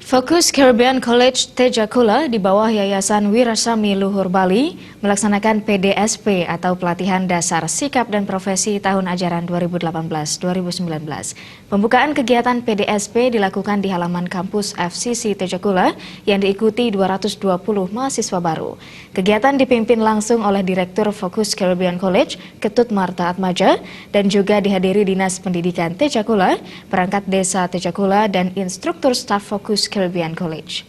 Fokus Caribbean College Tejakula di bawah Yayasan Wirasami Luhur Bali melaksanakan PDSP atau Pelatihan Dasar Sikap dan Profesi tahun ajaran 2018-2019. Pembukaan kegiatan PDSP dilakukan di halaman kampus FCC Tejakula yang diikuti 220 mahasiswa baru. Kegiatan dipimpin langsung oleh Direktur Fokus Caribbean College, Ketut Marta Atmaja, dan juga dihadiri Dinas Pendidikan Tejakula, perangkat desa Tejakula, dan instruktur staf Fokus Caribbean College.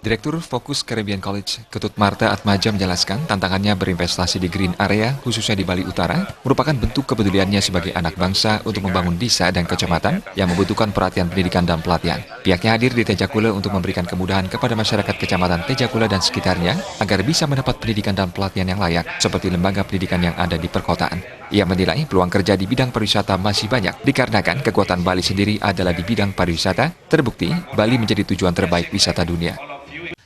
Direktur Fokus Caribbean College, Ketut Marta Atmaja menjelaskan tantangannya berinvestasi di green area, khususnya di Bali Utara, merupakan bentuk kepeduliannya sebagai anak bangsa untuk membangun desa dan kecamatan yang membutuhkan perhatian pendidikan dan pelatihan. Pihaknya hadir di Tejakula untuk memberikan kemudahan kepada masyarakat kecamatan Tejakula dan sekitarnya agar bisa mendapat pendidikan dan pelatihan yang layak, seperti lembaga pendidikan yang ada di perkotaan. Ia menilai peluang kerja di bidang pariwisata masih banyak, dikarenakan kekuatan Bali sendiri adalah di bidang pariwisata. Terbukti, Bali menjadi tujuan terbaik wisata dunia.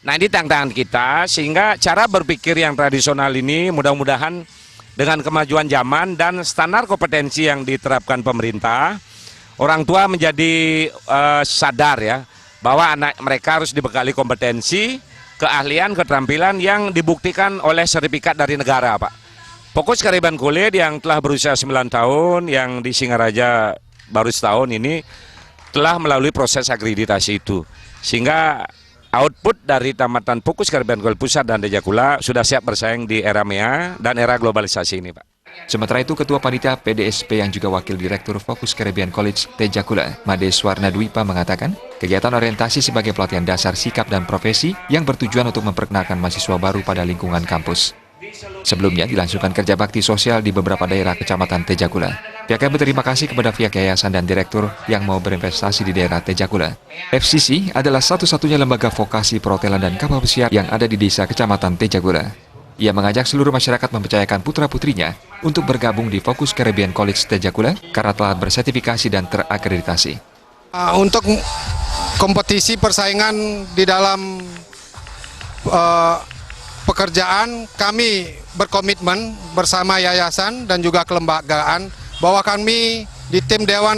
Nah, ini tantangan kita, sehingga cara berpikir yang tradisional ini mudah-mudahan dengan kemajuan zaman dan standar kompetensi yang diterapkan pemerintah, orang tua menjadi sadar ya bahwa anak mereka harus dibekali kompetensi, keahlian, keterampilan yang dibuktikan oleh sertifikat dari negara, Pak. Fokus Caribbean College yang telah berusia 9 tahun, yang di Singaraja baru setahun ini, telah melalui proses akreditasi itu. Sehingga output dari tamatan Fokus Caribbean College Pusat dan Tejakula sudah siap bersaing di era MEA dan era globalisasi ini, Pak. Sementara itu, Ketua Panitia PDSP yang juga Wakil Direktur Fokus Caribbean College Tejakula, Made Swarna Dwipa, mengatakan kegiatan orientasi sebagai pelatihan dasar sikap dan profesi yang bertujuan untuk memperkenalkan mahasiswa baru pada lingkungan kampus. Sebelumnya dilangsungkan kerja bakti sosial di beberapa daerah kecamatan Tejakula. Pihaknya berterima kasih kepada pihak yayasan dan direktur yang mau berinvestasi di daerah Tejakula. FCC adalah satu-satunya lembaga vokasi perhotelan dan kapal pesiar yang ada di desa kecamatan Tejakula. Ia mengajak seluruh masyarakat mempercayakan putra-putrinya untuk bergabung di Fokus Caribbean College Tejakula karena telah bersertifikasi dan terakreditasi. Untuk kompetisi persaingan di dalam pekerjaan, kami berkomitmen bersama yayasan dan juga kelembagaan bahwa kami di tim Dewan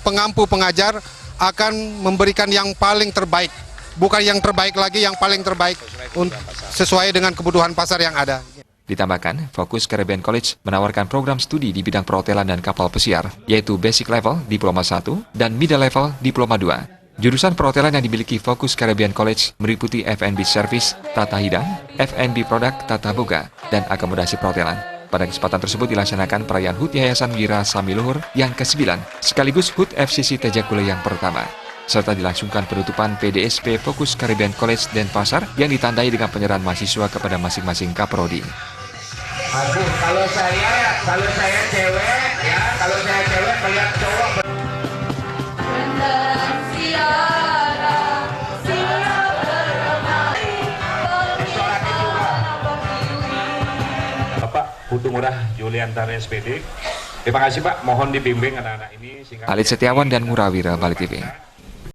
Pengampu Pengajar akan memberikan yang paling terbaik, bukan yang terbaik lagi, yang paling terbaik sesuai dengan kebutuhan pasar yang ada. Ditambahkan, Fokus Caribbean College menawarkan program studi di bidang perhotelan dan kapal pesiar, yaitu Basic Level Diploma 1 dan Middle Level Diploma 2. Jurusan perhotelan yang dimiliki Fokus Caribbean College meliputi F&B Service, Tata Hidang, F&B Product, Tata Boga, dan Akomodasi Perhotelan. Pada kesempatan tersebut dilaksanakan perayaan HUT Yayasan Wirasami Luhur yang ke-9, sekaligus HUT FCC Tejakula yang pertama, serta dilangsungkan penutupan PDSP Fokus Caribbean College Denpasar yang ditandai dengan penyerahan mahasiswa kepada masing-masing kaprodi. Kalau saya cewek ya, kalau saya cewek melihat cowok. Bapak Putu Murah Juliantara SPD. Terima kasih Pak, mohon dibimbing anak-anak ini. Alit Setiawan dan Murawira, Bali TV.